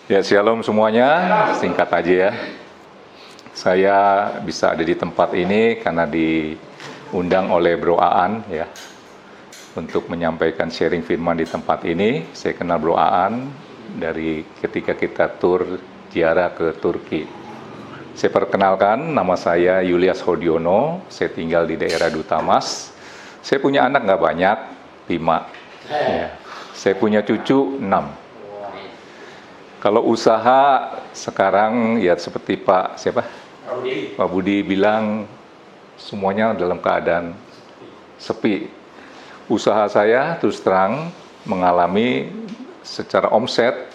Ya, shalom semuanya. Singkat aja ya. Saya bisa ada di tempat ini karena diundang oleh Bro Aan ya, untuk menyampaikan sharing firman di tempat ini. Saya kenal Bro Aan dari ketika kita tur ziarah ke Turki. Saya perkenalkan, nama saya Julius Hodiono. Saya tinggal di daerah Dutamas. Saya punya anak nggak banyak, 5. Ya. Saya punya cucu 6. Kalau usaha sekarang ya seperti Pak Budi bilang, semuanya dalam keadaan sepi. Usaha saya terus terang mengalami secara omset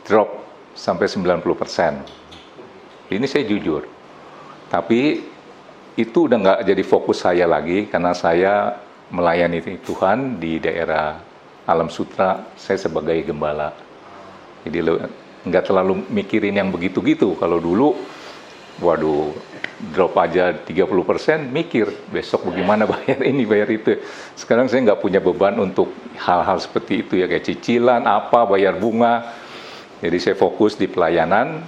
drop sampai 90%. Ini saya jujur. Tapi itu udah nggak jadi fokus saya lagi karena saya melayani Tuhan di daerah Alam Sutra. Saya sebagai gembala. Jadi nggak terlalu mikirin yang begitu-gitu. Kalau dulu, waduh, drop aja 30%, mikir besok bagaimana bayar ini, bayar itu. Sekarang saya nggak punya beban untuk hal-hal seperti itu ya, kayak cicilan, bayar bunga. Jadi saya fokus di pelayanan.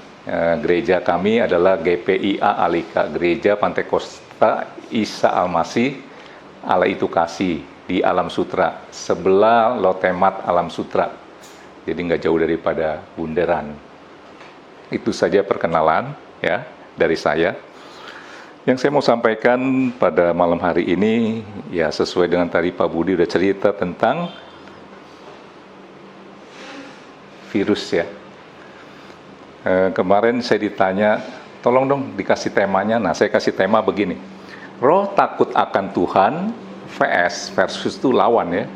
Gereja kami adalah GPIA Alika, Gereja Pantai Kosta Isa Al-Masih, Allah itu kasih, di Alam Sutra, sebelah Lotemat Alam Sutra. Jadi nggak jauh daripada Bundaran. Itu saja perkenalan ya dari saya. Yang saya mau sampaikan pada malam hari ini ya sesuai dengan tadi Pak Budi udah cerita tentang virus ya. Kemarin saya ditanya, tolong dong dikasih temanya. Nah, saya kasih tema begini. Roh takut akan Tuhan versus itu lawan ya.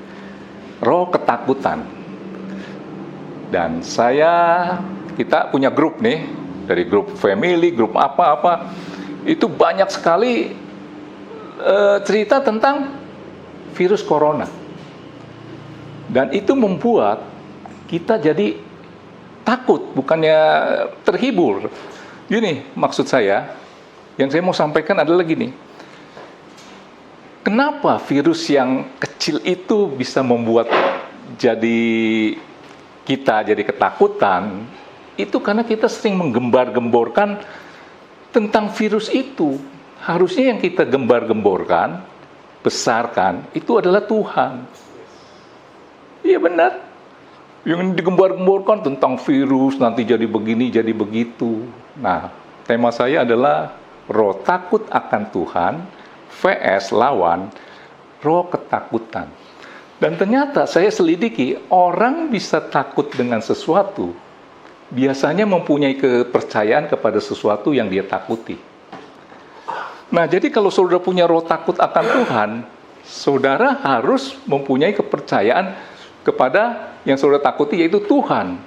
Roh ketakutan. Dan kita punya grup nih, dari grup family, grup apa-apa, itu banyak sekali cerita tentang virus corona. Dan itu membuat kita jadi takut, bukannya terhibur. Gini, maksud saya, yang saya mau sampaikan adalah gini. Kenapa virus yang kecil itu bisa membuat kita jadi ketakutan, itu karena kita sering menggembar-gemborkan tentang virus itu. Harusnya yang kita gembar-gemborkan, besarkan, itu adalah Tuhan. Iya benar. Yang digembar-gemborkan tentang virus, nanti jadi begini, jadi begitu. Nah, tema saya adalah roh takut akan Tuhan, vs lawan roh ketakutan. Dan ternyata saya selidiki, orang bisa takut dengan sesuatu, biasanya mempunyai kepercayaan kepada sesuatu yang dia takuti. Nah, jadi kalau saudara punya roh takut akan Tuhan, saudara harus mempunyai kepercayaan kepada yang saudara takuti, yaitu Tuhan.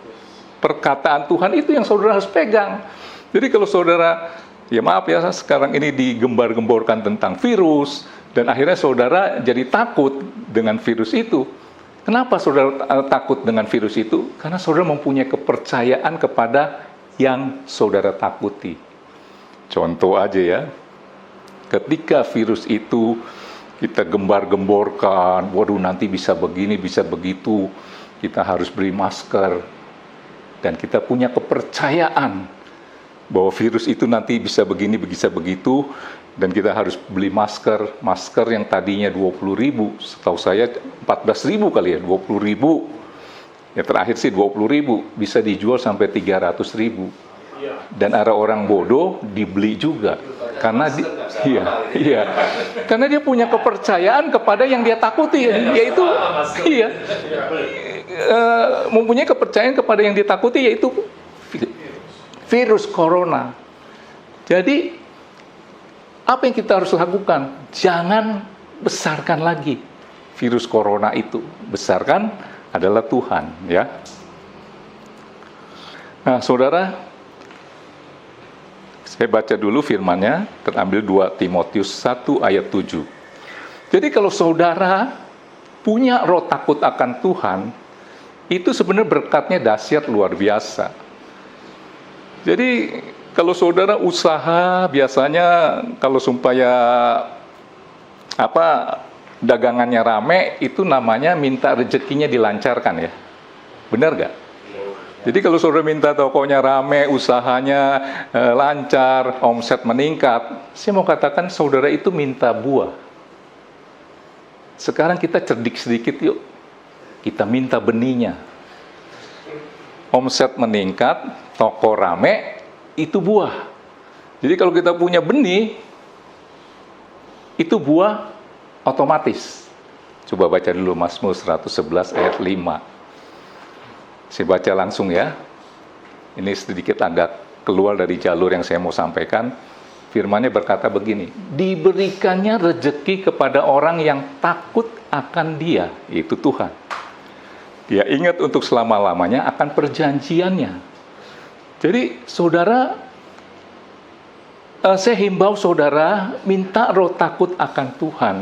Perkataan Tuhan itu yang saudara harus pegang. Jadi kalau saudara, ya maaf ya, sekarang ini digembar-gemborkan tentang virus, dan akhirnya saudara jadi takut dengan virus itu. Kenapa saudara takut dengan virus itu? Karena saudara mempunyai kepercayaan kepada yang saudara takuti. Contoh aja ya, ketika virus itu kita gembar-gemborkan, waduh nanti bisa begini, bisa begitu, kita harus beri masker, dan kita punya kepercayaan bahwa virus itu nanti bisa begini, bisa begitu, dan kita harus beli masker yang tadinya 20.000, setahu saya 14.000 kali ya, 20.000. Ya terakhir sih 20.000, bisa dijual sampai 300.000. Dan ada orang bodoh dibeli juga, karena karena dia punya kepercayaan kepada yang dia takuti, yaitu mempunyai kepercayaan kepada yang ditakuti, yaitu virus corona. Jadi apa yang kita harus lakukan? Jangan besarkan lagi virus corona itu. Besarkan adalah Tuhan, ya. Nah, saudara, saya baca dulu firman-Nya, terambil 2 Timotius 1 ayat 7. Jadi kalau saudara punya roh takut akan Tuhan, itu sebenarnya berkatnya dahsyat luar biasa. Jadi kalau saudara usaha, biasanya kalau supaya dagangannya rame, itu namanya minta rezekinya dilancarkan ya. Benar gak? Jadi kalau saudara minta tokonya rame, usahanya lancar, omset meningkat, saya mau katakan saudara itu minta buah. Sekarang kita cerdik sedikit yuk, kita minta benihnya. Omset meningkat, toko rame, itu buah. Jadi kalau kita punya benih, itu buah otomatis. Coba baca dulu Mazmur 111 ayat 5. Saya baca langsung ya. Ini sedikit agak keluar dari jalur yang saya mau sampaikan. Firman-Nya berkata begini, diberikannya rezeki kepada orang yang takut akan Dia, yaitu Tuhan. Dia ingat untuk selama-lamanya akan perjanjiannya. Jadi saudara, saya himbau saudara minta roh takut akan Tuhan.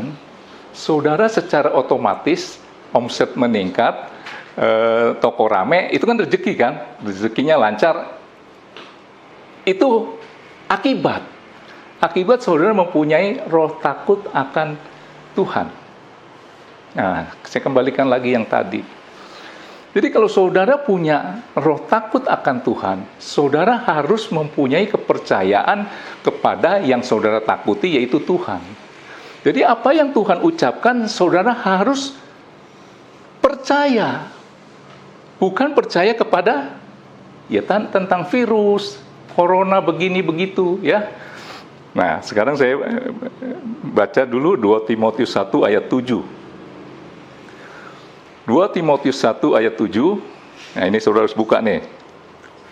Saudara secara otomatis omset meningkat, toko rame, itu kan rezeki kan, rezekinya lancar. Itu akibat saudara mempunyai roh takut akan Tuhan. Nah, saya kembalikan lagi yang tadi. Jadi kalau saudara punya roh takut akan Tuhan, saudara harus mempunyai kepercayaan kepada yang saudara takuti, yaitu Tuhan. Jadi apa yang Tuhan ucapkan, saudara harus percaya. Bukan percaya kepada tentang virus, corona begini begitu ya. Nah, sekarang saya baca dulu 2 Timotius 1 ayat 7. 2 Timotius 1 ayat 7. Nah, ini saudara harus buka nih.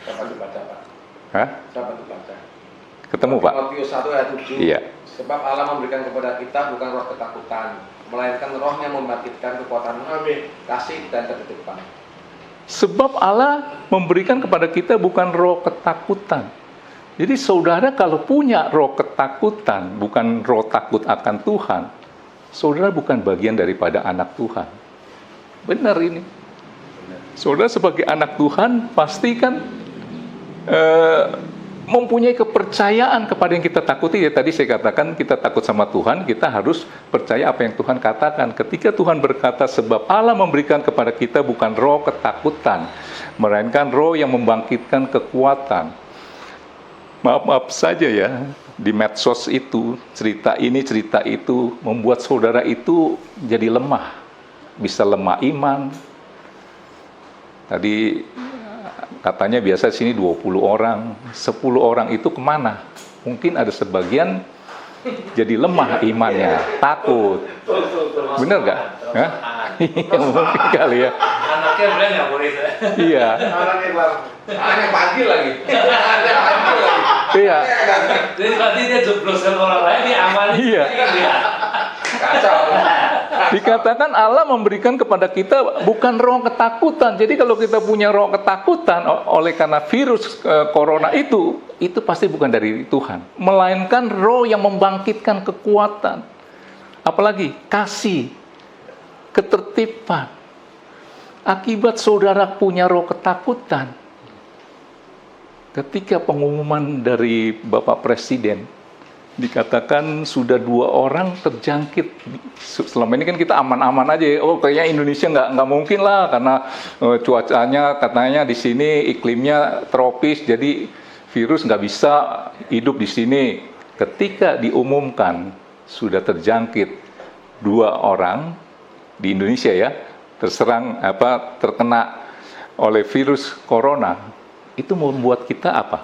Dapat dibaca, Pak. Hah? Dapat dibaca. Ketemu, Pak? Timotius 1 ayat 7. Iya. Sebab Allah memberikan kepada kita bukan roh ketakutan, melainkan roh yang membangkitkan kekuatan, kasih dan ketetipan. Sebab Allah memberikan kepada kita bukan roh ketakutan. Jadi saudara kalau punya roh ketakutan, bukan roh takut akan Tuhan, saudara bukan bagian daripada anak Tuhan. Benar ini. Saudara sebagai anak Tuhan pasti kan mempunyai kepercayaan kepada yang kita takuti. Ya tadi saya katakan kita takut sama Tuhan, kita harus percaya apa yang Tuhan katakan. Ketika Tuhan berkata sebab Allah memberikan kepada kita bukan roh ketakutan, melainkan roh yang membangkitkan kekuatan. Maaf saja ya, di medsos itu cerita ini cerita itu membuat saudara itu jadi lemah, bisa lemah iman. Tadi katanya biasa sini 20 orang, 10 orang itu kemana? Mungkin ada sebagian jadi lemah imannya, takut. Bener nggak? Mungkin kali ya. Anaknya bilang nggak boleh. Iya. Anaknya panggil lagi. Anaknya panggil lagi. Iya. Jadi berarti dia jeblosan orang lain, dia aman. Iya. Kacau. Dikatakan Allah memberikan kepada kita bukan roh ketakutan. Jadi kalau kita punya roh ketakutan oleh karena virus corona itu pasti bukan dari Tuhan. Melainkan roh yang membangkitkan kekuatan. Apalagi kasih, ketertiban. Akibat saudara punya roh ketakutan, ketika pengumuman dari Bapak Presiden, dikatakan sudah 2 orang terjangkit. Selama ini kan kita aman-aman aja. Oh, kayaknya Indonesia nggak mungkin lah karena cuacanya katanya di sini iklimnya tropis, jadi virus nggak bisa hidup di sini. Ketika diumumkan sudah terjangkit 2 orang di Indonesia ya, terkena oleh virus corona, itu membuat kita apa?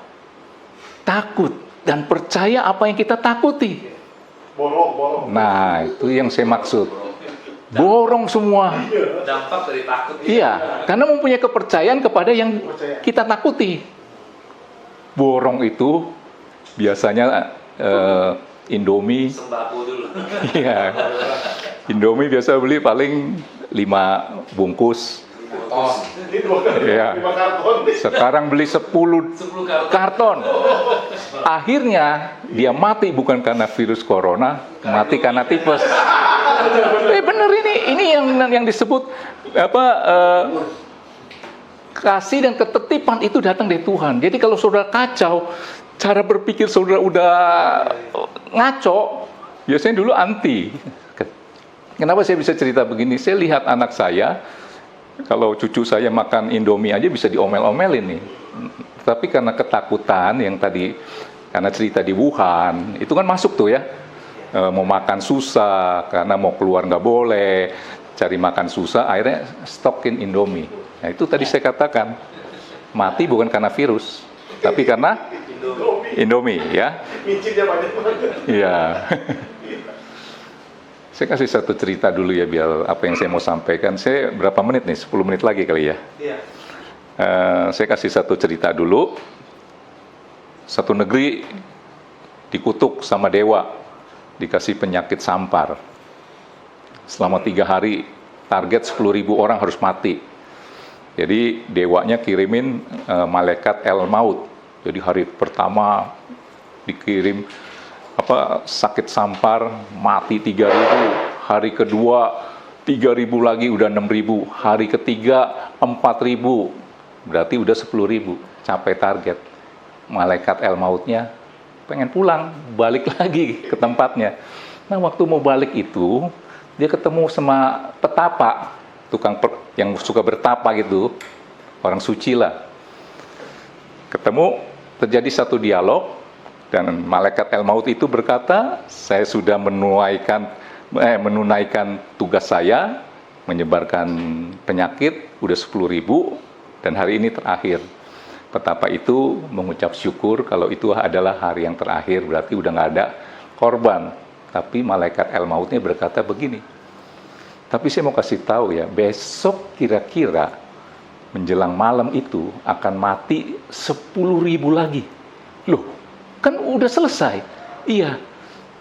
Takut dan percaya apa yang kita takuti. Borong. Nah, itu yang saya maksud. Borong semua. Dampak dari takut. Iya, karena mempunyai kepercayaan kepada yang kita takuti. Borong itu biasanya Indomie. Sembako dulu. Iya. Indomie biasa beli paling 5 bungkus. Iya. 5 karton. Sekarang beli 10 karton. Akhirnya dia mati bukan karena virus corona, mati karena tipes. Bener ini yang disebut kasih dan ketertiban itu datang dari Tuhan. Jadi kalau saudara kacau, cara berpikir saudara udah ngaco, biasanya dulu anti. Kenapa saya bisa cerita begini? Saya lihat anak saya Kalau cucu saya makan Indomie aja bisa diomel-omelin nih. Tapi karena ketakutan yang tadi, karena cerita di Wuhan, itu kan masuk tuh ya. Mau makan susah, karena mau keluar nggak boleh, cari makan susah, akhirnya stokin Indomie. Nah itu tadi saya katakan, mati bukan karena virus, tapi karena Indomie ya. Iya. Saya kasih satu cerita dulu ya, biar apa yang saya mau sampaikan. Saya berapa menit nih? 10 menit lagi kali ya. Iya. Saya kasih satu cerita dulu. Satu negeri dikutuk sama dewa, dikasih penyakit sampar. Selama 3 hari, target 10.000 orang harus mati. Jadi dewanya kirimin malaikat El Maut. Jadi hari pertama dikirim sakit sampar, mati 3.000. Hari kedua 3.000 lagi, udah 6.000. Hari ketiga 4.000. Berarti udah 10.000. Capai target. Malaikat El Mautnya pengen pulang, balik lagi ke tempatnya. Nah, waktu mau balik itu, dia ketemu sama petapa, yang suka bertapa gitu, orang suci lah. Ketemu, terjadi satu dialog, dan malaikat El Maut itu berkata, saya sudah menunaikan tugas saya, menyebarkan penyakit, udah 10.000, dan hari ini terakhir. Petapa itu mengucap syukur kalau itu adalah hari yang terakhir, berarti udah nggak ada korban. Tapi malaikat El Mautnya berkata begini, tapi saya mau kasih tahu ya, besok kira-kira menjelang malam itu akan mati 10.000 lagi. Loh, kan udah selesai. Iya,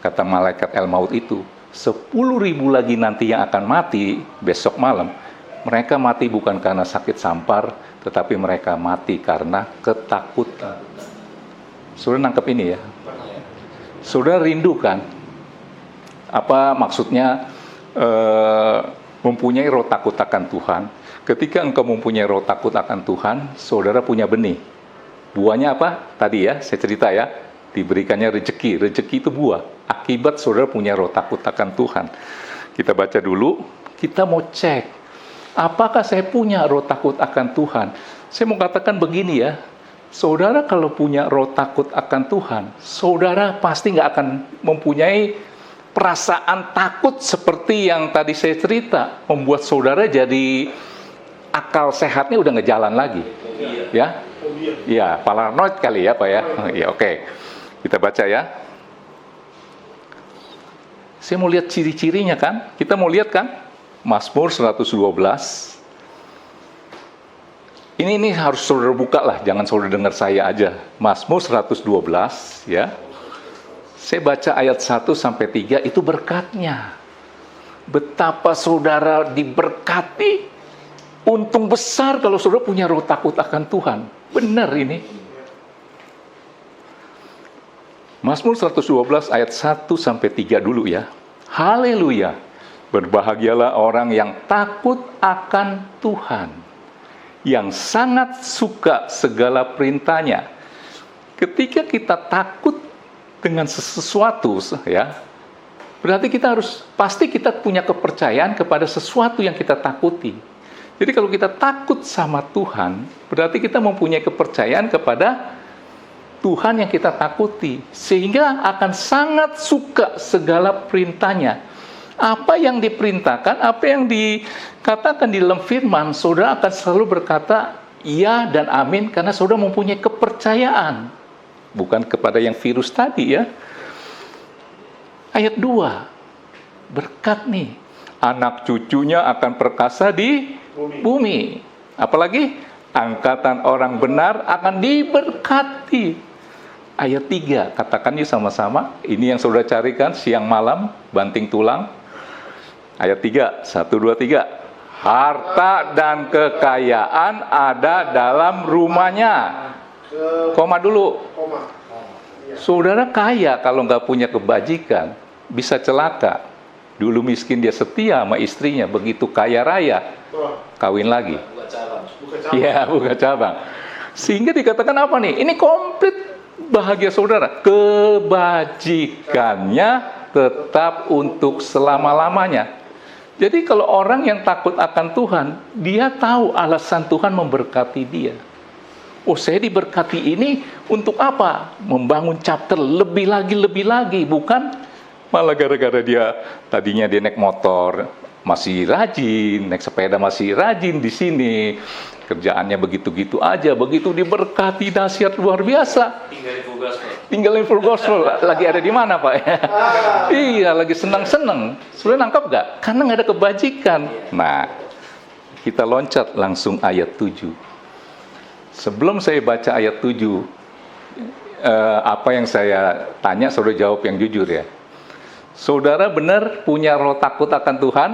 kata malaikat El Maut itu, 10.000 lagi nanti yang akan mati besok malam. Mereka mati bukan karena sakit sampar, tetapi mereka mati karena ketakutan. Saudara nangkep ini ya? Saudara rindu kan? Apa maksudnya mempunyai roh takut akan Tuhan? Ketika engkau mempunyai roh takut akan Tuhan, saudara punya benih. Buahnya apa? Tadi ya, saya cerita ya, diberikannya rezeki. Rezeki itu buah. Akibat saudara punya roh takut akan Tuhan. Kita baca dulu, kita mau cek, apakah saya punya roh takut akan Tuhan? Saya mau katakan begini ya, saudara kalau punya roh takut akan Tuhan, saudara pasti nggak akan mempunyai perasaan takut seperti yang tadi saya cerita, membuat saudara jadi akal sehatnya udah nggak jalan lagi. Ya, ya, paranoid kali ya Pak ya. Ya oke. Kita baca ya. Saya mau lihat ciri-cirinya kan? Kita mau lihat kan? Mazmur 112. Ini harus saudara buka lah, jangan saudara dengar saya aja. Mazmur 112 ya. Saya baca ayat 1 sampai 3 itu berkatnya. Betapa saudara diberkati. Untung besar kalau saudara punya roh takut akan Tuhan. Benar ini. Mazmur 112 ayat 1 sampai 3 dulu ya. Haleluya. Berbahagialah orang yang takut akan Tuhan, yang sangat suka segala perintahnya. Ketika kita takut dengan sesuatu ya, berarti kita pasti kita punya kepercayaan kepada sesuatu yang kita takuti. Jadi kalau kita takut sama Tuhan, berarti kita mempunyai kepercayaan kepada Tuhan yang kita takuti, sehingga akan sangat suka segala perintahnya. Apa yang diperintahkan, apa yang dikatakan di dalam firman, saudara akan selalu berkata iya dan amin, karena saudara mempunyai kepercayaan. Bukan kepada yang virus tadi ya. Ayat 2, berkat nih, anak cucunya akan perkasa di bumi. Apalagi angkatan orang benar akan diberkati. Ayat 3, katakan yuk sama-sama. Ini yang saudara carikan siang malam, banting tulang. Ayat 3, 1, 2, 3. Harta dan kekayaan ada dalam rumahnya. Koma dulu. Saudara kaya kalau nggak punya kebajikan, bisa celaka. Dulu miskin dia setia sama istrinya, begitu kaya raya, kawin lagi. Iya, buka cabang. Sehingga dikatakan apa nih? Ini komplit bahagia saudara. Kebajikannya tetap untuk selama-lamanya. Jadi kalau orang yang takut akan Tuhan, dia tahu alasan Tuhan memberkati dia. Oh, saya diberkati ini untuk apa? Membangun chapter lebih lagi, bukan malah gara-gara dia tadinya dia naik motor masih rajin, naik sepeda masih rajin di sini, kerjaannya begitu-gitu aja, begitu diberkati dahsyat luar biasa. Tinggalin full gospel, lagi ada di mana Pak? Iya, lagi senang-senang. Sudah nangkap nggak? Karena nggak ada kebajikan. Nah, kita loncat langsung ayat 7. Sebelum saya baca ayat 7, apa yang saya tanya, saudara jawab yang jujur ya. Saudara benar punya roh takut akan Tuhan?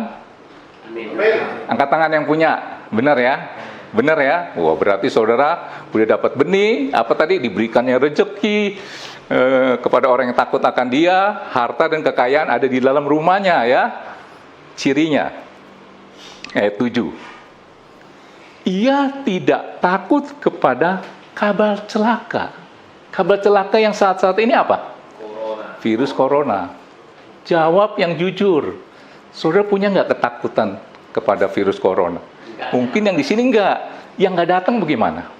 Amin. Angkat tangan yang punya. Benar ya? Benar ya? Wah, berarti saudara udah dapat benih, apa tadi? Diberikannya rezeki kepada orang yang takut akan dia, harta dan kekayaan ada di dalam rumahnya ya. Cirinya. Ayat 7. Ia tidak takut kepada kabar celaka. Kabar celaka yang saat-saat ini apa? Virus corona. Jawab yang jujur. Saudara punya nggak ketakutan kepada virus corona? Mungkin yang di sini nggak. Yang nggak datang bagaimana?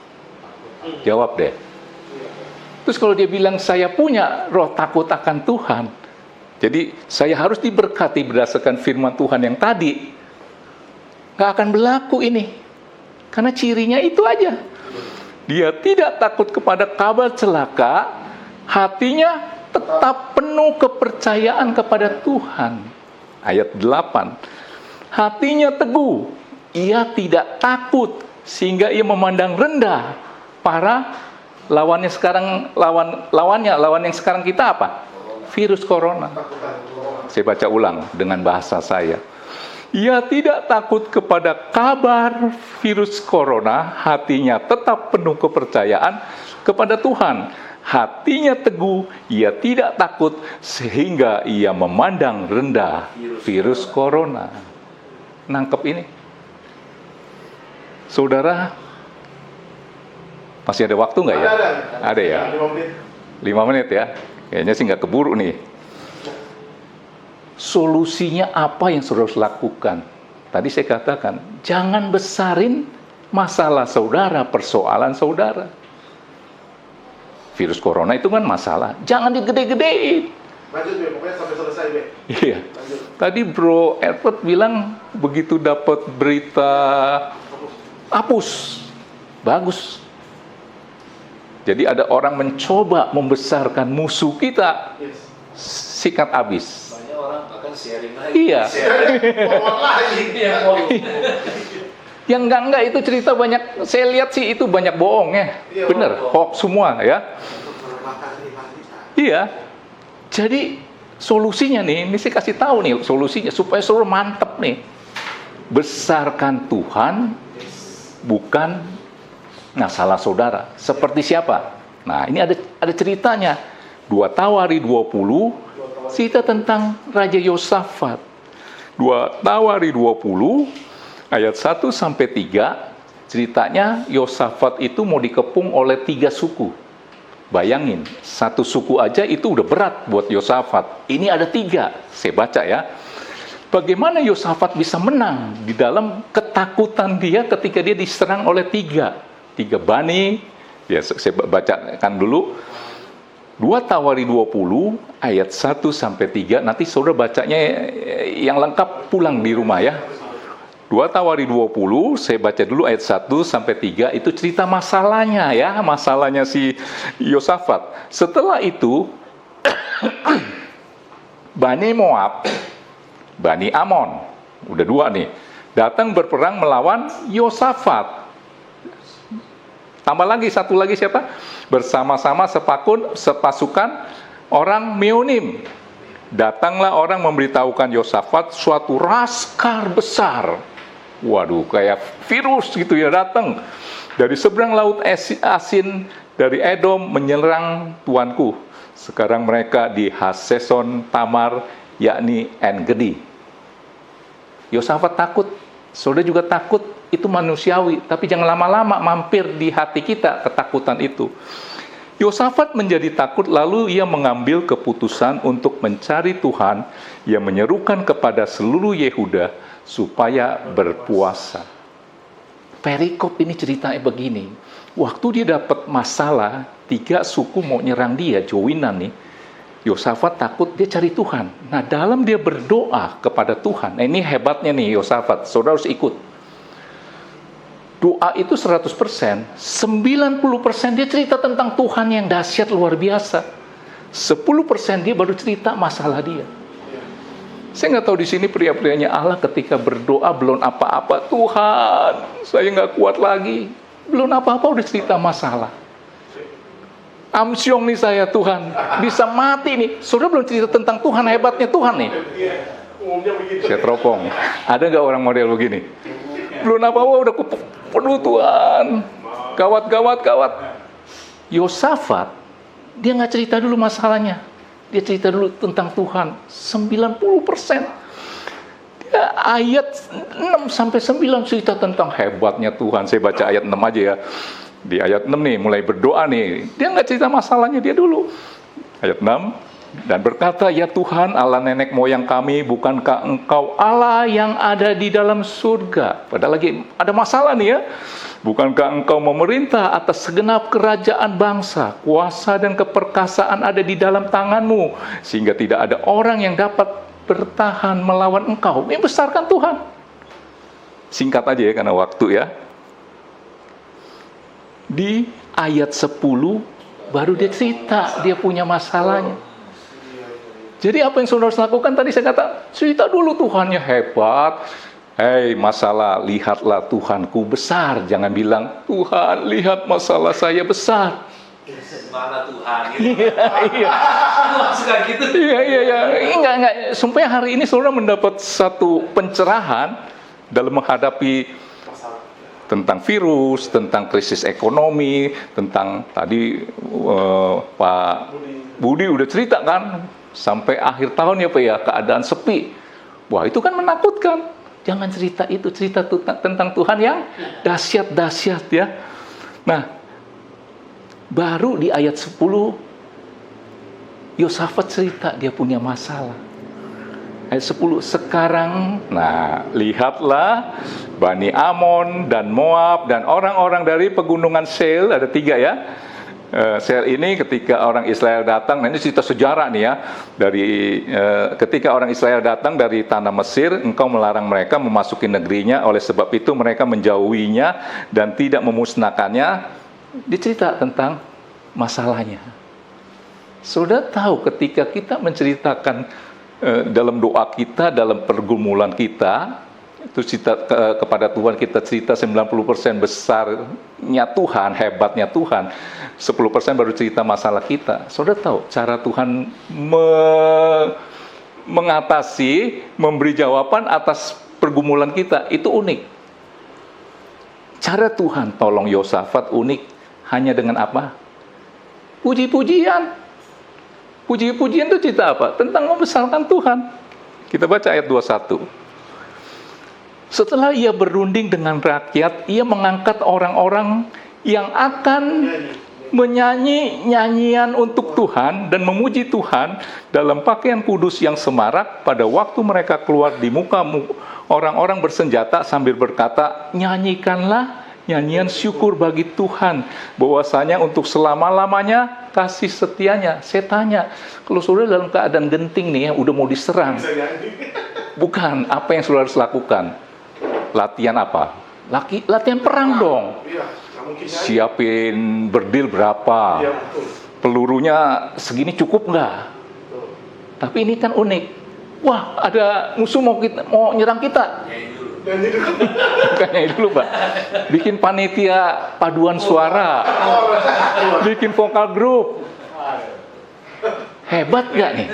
Jawab deh. Terus kalau dia bilang saya punya roh takut akan Tuhan, jadi saya harus diberkati berdasarkan firman Tuhan yang tadi, nggak akan berlaku ini. Karena cirinya itu aja. Dia tidak takut kepada kabar celaka, hatinya tetap penuh kepercayaan kepada Tuhan. Ayat 8. Hatinya teguh, ia tidak takut sehingga ia memandang rendah para lawannya sekarang, lawan yang sekarang kita apa? Virus corona. Saya baca ulang dengan bahasa saya. Ia tidak takut kepada kabar virus corona, hatinya tetap penuh kepercayaan kepada Tuhan. Hatinya teguh, ia tidak takut sehingga ia memandang rendah virus corona. Nangkep ini? Saudara, masih ada waktu nggak ya? Ada ya? 5 menit ya? Kayaknya sih nggak keburu nih. Solusinya apa yang saudara harus lakukan? Tadi saya katakan, jangan besarin masalah saudara, persoalan saudara. Virus corona itu kan masalah, jangan digede-gedein. Lanjut, Be, pokoknya sampai selesai, Be. Iya. Lanjut. Tadi Bro Edward bilang begitu dapat berita hapus. Bagus. Jadi ada orang mencoba membesarkan musuh kita, Yes. sikat habis. Banyak orang akan sharing lagi. Iya. Ngomong lagi. Yang enggak itu cerita banyak. Saya lihat sih itu banyak bohong ya. Iya, Bener, bohong. hoax semua ya. Untuk melemahkan iman kita. Iya. Jadi solusinya nih, ini saya kasih tahu nih solusinya supaya saudara mantep nih. Besarkan Tuhan, bukan salah saudara. Seperti siapa? Nah, ini ada ceritanya. 2 Tawari 20 cerita tentang Raja Yosafat. 2 Tawari 20 ayat 1 sampai 3 ceritanya Yosafat itu mau dikepung oleh 3 suku. Bayangin, 1 suku aja itu udah berat buat Yosafat. Ini ada 3, saya baca ya. Bagaimana Yosafat bisa menang di dalam ketakutan dia ketika dia diserang oleh 3 bani. Ya, saya bacakan dulu. 2 Tawari 20 ayat 1 sampai 3. Nanti saudara bacanya yang lengkap pulang di rumah ya. 2 Tawari 20, saya baca dulu ayat 1 sampai 3, itu cerita masalahnya ya, masalahnya si Yosafat. Setelah itu Bani Moab, Bani Amon, udah 2 nih, datang berperang melawan Yosafat. Tambah lagi, 1 lagi siapa? Bersama-sama sepasukan orang Meonim. Datanglah orang memberitahukan Yosafat suatu laskar besar. Waduh, kayak virus gitu ya datang. Dari seberang laut Asin, dari Edom menyerang tuanku. Sekarang mereka di Haseson Tamar, yakni En-Gedi. Yosafat takut, saudara juga takut, itu manusiawi. Tapi jangan lama-lama mampir di hati kita ketakutan itu. Yosafat menjadi takut, lalu ia mengambil keputusan untuk mencari Tuhan. Ia menyerukan kepada seluruh Yehuda supaya berpuasa. Perikop ini ceritanya begini. Waktu dia dapat masalah, 3 suku mau nyerang dia, Jowinan nih. Yosafat takut, dia cari Tuhan. Nah, dalam dia berdoa kepada Tuhan, nah ini hebatnya nih Yosafat, saudara harus ikut. Doa itu 100%, 90% dia cerita tentang Tuhan yang dahsyat luar biasa. 10% dia baru cerita masalah dia. Saya nggak tahu di sini pria-prianya Allah ketika berdoa belum apa-apa, Tuhan, saya nggak kuat lagi. Belum apa-apa udah cerita masalah. Amsyong nih saya, Tuhan, bisa mati nih. Saudara belum cerita tentang Tuhan, hebatnya Tuhan nih. Umumnya begitu. Saya teropong. Ada nggak orang model begini? Belum apa-apa udah penuh Tuhan. Gawat. Yosafat, dia nggak cerita dulu masalahnya. Dia cerita dulu tentang Tuhan. 90%. Dia ayat 6-9 cerita tentang hebatnya Tuhan. Saya baca ayat 6 aja ya. Di ayat 6 nih, mulai berdoa nih. Dia nggak cerita masalahnya dia dulu. Ayat 6. Dan berkata, ya Tuhan Allah nenek moyang kami, bukankah Engkau Allah yang ada di dalam surga? Padahal lagi ada masalah nih ya. Bukankah Engkau memerintah atas segenap kerajaan bangsa, kuasa dan keperkasaan ada di dalam tangan-Mu, sehingga tidak ada orang yang dapat bertahan melawan Engkau. Ini besarkan Tuhan. Singkat aja ya, karena waktu ya. Di ayat 10 baru dia cerita dia punya masalahnya. Jadi apa yang saudara harus lakukan tadi saya kata, cerita dulu Tuhannya hebat. Hei masalah, lihatlah Tuhanku besar. Jangan bilang, Tuhan lihat masalah saya besar. Mana Tuhan? Iya. Suka gitu. Iya. Enggak. Supaya hari ini saudara mendapat satu pencerahan dalam menghadapi tentang virus, tentang krisis ekonomi, tentang tadi Pak Budi udah cerita kan, sampai akhir tahun ya Pak ya, keadaan sepi. Wah itu kan menakutkan. Jangan cerita itu, cerita tentang Tuhan yang dahsyat ya. Nah, baru di ayat 10, Yosafat cerita dia punya masalah. Ayat 10, sekarang, nah lihatlah Bani Amon dan Moab dan orang-orang dari pegunungan Seir, ada 3 ya. Seir ini ketika orang Israel datang, nah ini cerita sejarah nih ya. Dari ketika orang Israel datang dari tanah Mesir, engkau melarang mereka memasuki negerinya, oleh sebab itu mereka menjauhinya dan tidak memusnahkannya. Dicerita tentang masalahnya. Sudah tahu ketika kita menceritakan dalam doa kita, dalam pergumulan kita, itu cerita kepada Tuhan, kita cerita 90% besarnya Tuhan, hebatnya Tuhan, 10% baru cerita masalah kita. Saudara tahu cara Tuhan mengatasi, memberi jawaban atas pergumulan kita, itu unik. Cara Tuhan tolong Yosafat unik, hanya dengan apa? Puji-pujian. Puji-pujian itu cerita apa? Tentang membesarkan Tuhan. Kita baca ayat 21. Setelah ia berunding dengan rakyat, ia mengangkat orang-orang yang akan menyanyi nyanyian untuk Tuhan dan memuji Tuhan dalam pakaian kudus yang semarak pada waktu mereka keluar di muka orang-orang bersenjata sambil berkata, nyanyikanlah nyanyian syukur bagi Tuhan, bahwasanya untuk selama-lamanya kasih setianya. Saya tanya, kalau saudara dalam keadaan genting nih ya, udah mau diserang, bukan apa yang saudara harus lakukan? Latihan apa? Latihan perang dong. Siapin berdil berapa, pelurunya segini cukup nggak? Tapi ini kan unik. Wah, ada musuh mau nyerang kita. Bukannya dulu Pak, bikin panitia paduan suara, bikin vokal grup, hebat gak nih?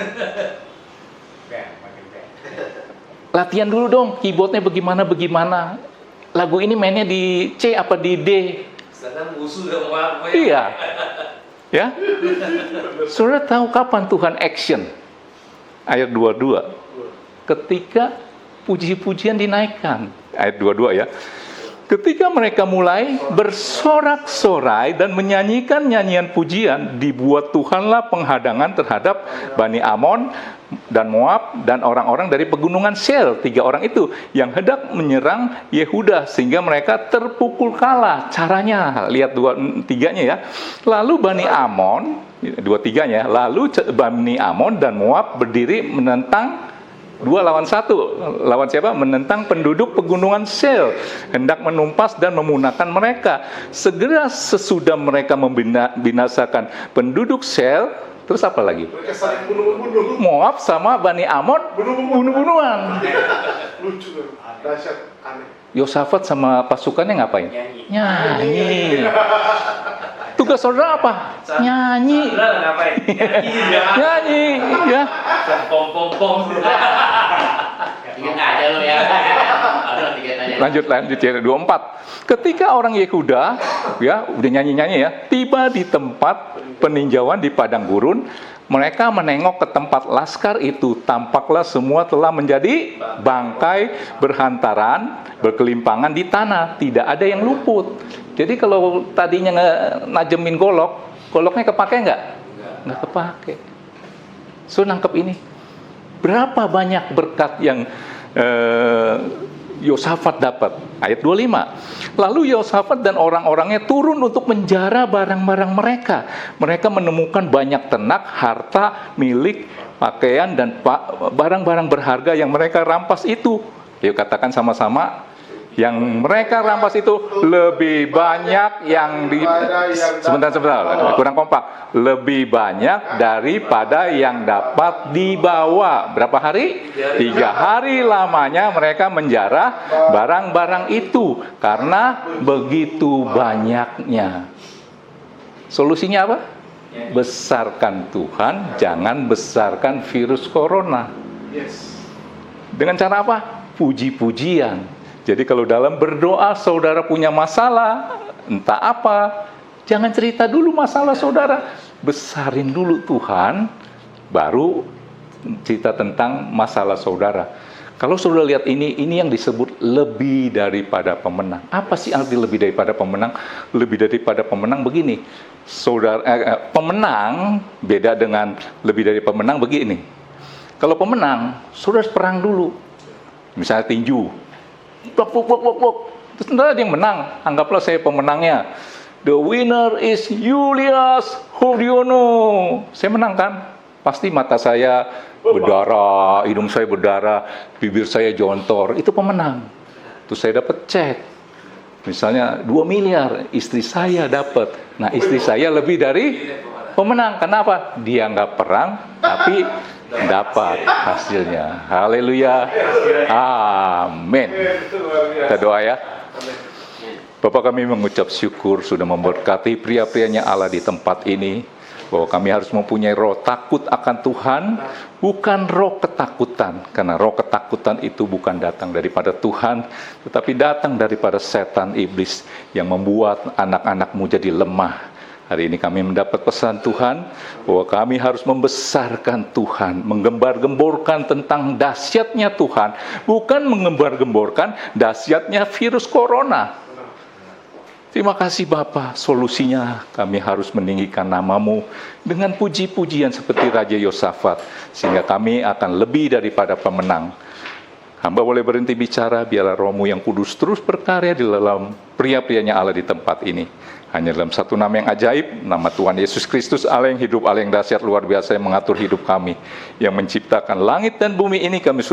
Latihan dulu dong, keyboardnya bagaimana. Lagu ini mainnya di C apa di D? Sedang musuh dong. Iya, ya. Saudara tahu kapan Tuhan action? Ayat 22. Ketika puji-pujian dinaikkan, ayat 22 ya. ketika mereka mulai bersorak-sorai dan menyanyikan nyanyian pujian, dibuat Tuhanlah penghadangan terhadap Bani Amon dan Moab dan orang-orang dari pegunungan Seir. 3 orang itu yang hendak menyerang Yehuda sehingga mereka terpukul kalah. Caranya, lihat 2-3-nya ya. Lalu Bani Amon, 2-3-nya, lalu Bani Amon dan Moab berdiri menentang 2 lawan 1. Lawan siapa? Menentang penduduk pegunungan Seir, hendak menumpas dan memunahkan mereka. Segera sesudah mereka membinasakan penduduk Seir, terus apa lagi? Mereka saling bunuh-bunuh. Moab sama Bani Amon bunuh-bunuhan. Lucu kan? Dahsyat, aneh. Yosafat sama pasukannya ngapain? Nyanyi. Tugas saudara apa? Nyanyi. Ngapain? Nyanyi, ya. Pom. Ingat aja lo ya. Ada 3 tanya. Lanjut ya, 24. Ketika orang Yehuda, ya, udah nyanyi-nyanyi ya, tiba di tempat peninjauan di padang gurun, mereka menengok ke tempat laskar itu, tampaklah semua telah menjadi bangkai berhantaran, berkelimpangan di tanah, tidak ada yang luput. Jadi kalau tadinya najemin goloknya kepake nggak? Nggak kepake. So nangkep ini. Berapa banyak berkat yang Yosafat dapat? Ayat 25. Lalu Yosafat dan orang-orangnya turun untuk menjara barang-barang mereka. Mereka menemukan banyak ternak, harta, milik, pakaian, dan barang-barang berharga yang mereka rampas itu. Yuk katakan sama-sama. Yang mereka rampas itu lebih banyak yang sebentar, kurang kompak. Lebih banyak daripada yang dapat dibawa. Berapa hari? 3 hari lamanya mereka menjara barang-barang itu karena begitu banyaknya. Solusinya apa? Besarkan Tuhan, jangan besarkan virus corona. Dengan cara apa? Puji-pujian. Jadi kalau dalam berdoa saudara punya masalah, entah apa, jangan cerita dulu masalah saudara. Besarin dulu Tuhan, baru cerita tentang masalah saudara. Kalau saudara lihat ini yang disebut lebih daripada pemenang. Apa sih arti lebih daripada pemenang? Lebih daripada pemenang begini. Pemenang beda dengan lebih dari pemenang begini. Kalau pemenang, saudara perang dulu. Misalnya tinju. Terus ada yang menang, anggaplah saya pemenangnya. The winner is Julius Hodiono. Saya menang kan? Pasti mata saya berdarah, hidung saya berdarah, bibir saya jontor. Itu pemenang. Terus saya dapat cek. Misalnya 2 miliar, istri saya dapat. Nah, istri saya lebih dari pemenang. Kenapa? Dia nggak perang, tapi dapat hasilnya. Haleluya. Amin. Kita doa ya. Bapak, kami mengucap syukur sudah memberkati pria-prianya Allah di tempat ini, bahwa kami harus mempunyai roh takut akan Tuhan, bukan roh ketakutan, karena roh ketakutan itu bukan datang daripada Tuhan, tetapi datang daripada setan iblis yang membuat anak-anakmu jadi lemah. Hari ini kami mendapat pesan Tuhan bahwa kami harus membesarkan Tuhan, menggembar-gemborkan tentang dahsyatnya Tuhan, bukan menggembar-gemborkan dahsyatnya virus corona. Terima kasih Bapa, solusinya kami harus meninggikan nama-Mu dengan puji-pujian seperti Raja Yosafat, sehingga kami akan lebih daripada pemenang. Hamba boleh berhenti bicara, biarlah Roh-Mu yang kudus terus berkarya di dalam pria-prianya Allah di tempat ini. Hanya dalam satu nama yang ajaib, nama Tuhan Yesus Kristus, Allah yang hidup, Allah yang dahsyat luar biasa yang mengatur hidup kami, yang menciptakan langit dan bumi ini kami sudah